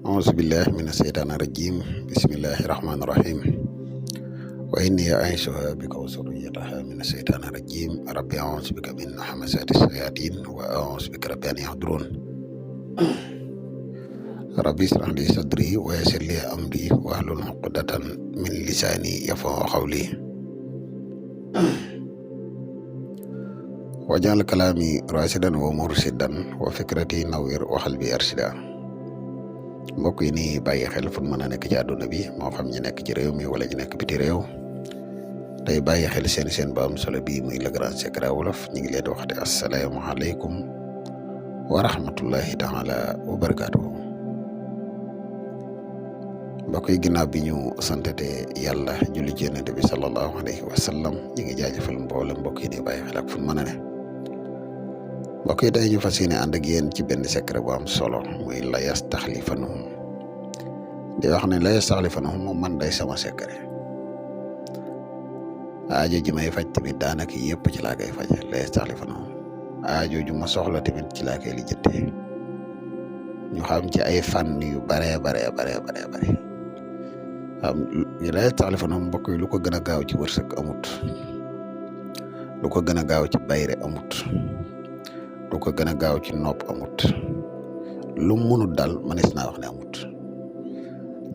أعوذ بالله من الشيطان الرجيم بسم الله الرحمن الرحيم وإني أعيذها بك وذريتها من الشيطان الرجيم ربي أعوذ بك من همزات الشياطين وأعوذ بك رب أن يحضرون ربي اشرح لي صدري ويسر لي أمري واحلل عقدة من لساني يفقهوا قولي واجعل كلامي راشدا ومرشدا وفكرتي نوير وقلبي أرشدا mbokk yi nii bàyyi xel fu mën a nekk ci àdduna bi moo xam ñu nekk ci réew mi wala ñu nekk biti réew tey bàyyi xel seen ba am solo bii muy Le Grand Secret Wolof ñu ngi leen di waxte asalaamaaleykum wa rahmatullahi taala wa barakaatuhu mbokk yi ginnaaw bi ñu santate yàlla julli ci yonent bi sallallahu alayhi wa sallam ñu ngi jaajëfal mboolem mbokk yi nii bàyyi xel ak fu mën a ne mbokk yi tey ñu fas yéene ànd ak yéen ci benn secret bu am solo muy la yastaxlifanahum di wax ne la yastaxlifanahum moom man day sama secret aajo ji may faj tamit daanaka yëpp ci laa koy faj la yastaxlifanahum aajo ju ma soxla tamit ci laa koy lijjatee ñu xam ci ay fànn yu bare la yastaxlifanahum mbokk yi lu ko gën a gaaw ci wërsëg amut lu ko gën a gaaw ci bayre amut lu ko gën a gaaw ci nopp amut lu munut daal mënees naa wax ne amut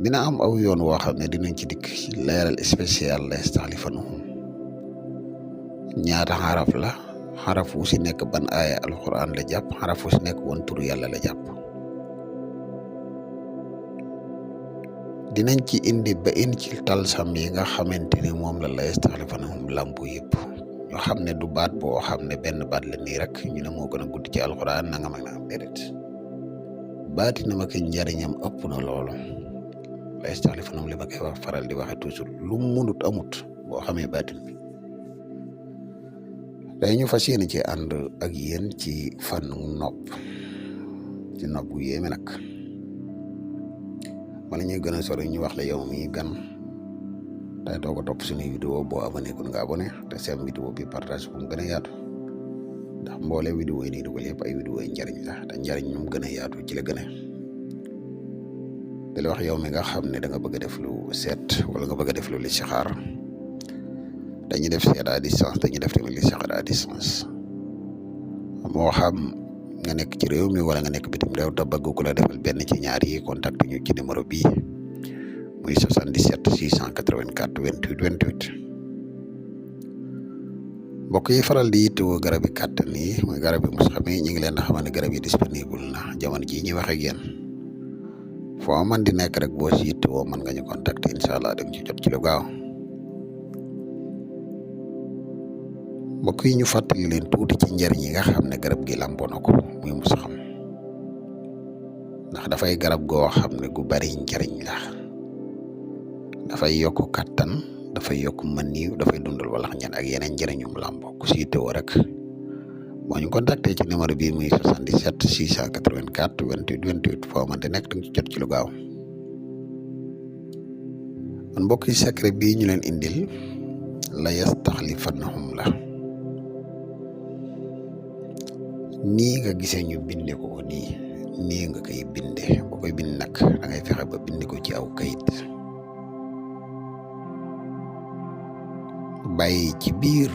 dina am aw yoon woo xam ne dinañ ci dikk leeral spécial la yastaxlifanahum ñaata xaraf la xaraf wu si nekk ban aaya alquran la jàpp xaraf wu si nekk woon turu yàlla la jàpp dinañ ci indi ba indi ci talsam yi nga xamante ni moom la yastaxlifanahum lambu yëpp ñoo xam ne du baat boo xam ne benn baat la nii rek ñu ne moo gën a gudd ci alxuraan nangam ak nangam déedéet baati na ma ko njariñam ëpp na loolu la yastaxlifanahum li ma koy wax faral di waxe toujours lu munut amut boo xamee baatin bi day ñu fas yéene ci ànd ak yéen ci fànnu nopp gu yéeme nag wala ñuy gën a sori ñu wax la yow mi gan tey doo ko topp suñuy vidéo boo abonné kun nga abonné te seen vidéo bi partage bu mu gën a yaatu ndax mboole vidéo yi nii dugal yëpp ay vidéo yi njariñ la te njariñ ñu mu gën a yaatu ci la gën a di la wax yow mi nga xam ne da nga bëgg a def lu seet wala nga bëgg a def lu listixaar dañuy def seet à distance dañuy def tamit listixaar à distance moo xam nga nekk ci réew mi wala nga nekk bitim réew te bëgg ku la defal benn ci ñaar yi contact ñu ci numéro bii muy 77 684 28 28 mbokk yi faral di yittewoo garab yi kàttan yi muy garab yi mos xam yi ñu ngi leen di xamal ne garab yi disponible na jamono jii ñuy wax ak yéen foo man di nekk rek boo si yittewoo mën nga ñu contacter incha allah da nga ci jot ci lu gaaw mbokk yi ñu fàttali leen tuuti ci njëriñ yi nga xam ne garab gi lamboo na ko muy mos xam ndax dafay garab goo xam ne gu bari njëriñ la. dafay yokk kattan dafay yokk mën yi dafay dundal wala ñan ak yeneen njëriñum làmbo ku si yittewoo rek boo ñu contacté ci numéro bii muy 77 684 28 28 foo mënte nekk da nga ci jot ci lu gaaw man mbokk yi secret bii ñu leen indil la yastaxlifanahum la nii nga gisee ñu binde ko nii nga koy binde boo koy bind nag da ngay fexe ba binde ko ci aw kayit bàyyi ci biir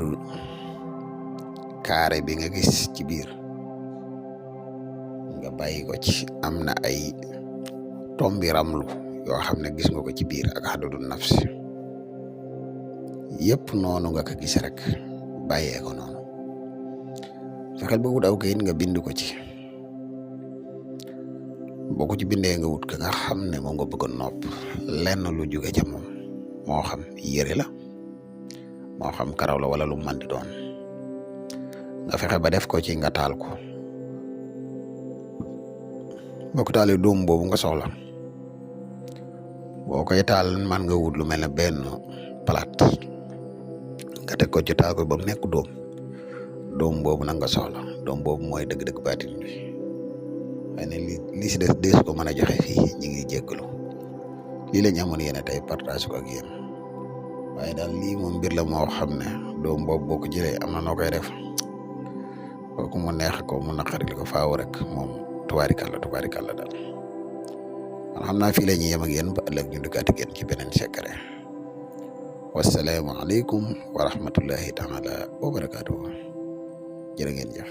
carré bi nga gis ci biir nga bàyyi ko ci am na ay tombi ramlu yoo xam ne gis nga ko ci biir ak xadadu nafsi yëpp noonu nga ko gis rek bàyyee ko noonu fexeel ba wut aw kayit nga bind ko ci boo ko ci bindee nga wut ka nga xam ne moom nga bëgg a nopp lenn lu jóge ca moom moo xam yëre la moo xam karaw la wala lu mën di doon nga fexe ba def ko ci nga taal ko boo ko taalee dóom boobu nga soxla boo koy taal man nga wut lu mel ne benn plate nga teg ko ci taal ko ba mu nekk dóom boobu nag nga soxla dóom boobu mooy dëgg-dëgg baatin bi xëy na li si des ko mën a joxe fii ñu ngi jéggalu lii la ñu amoon yéene tey partage ko ak yéen waaye daal lii moom mbir la moo xam ne doom boobu boo ko jëlee am na noo koy def kooku mu neex ko mu naqari ko faaw rek moom tubaarikàlla daal xam naa fii la ñuy yem ak yéen ba ëllëg ñu duggaat ak yéen ci beneen secret wasalaamu aleykum wa rahmatullahi taala wa barakaatuhu jërë ngeen jëf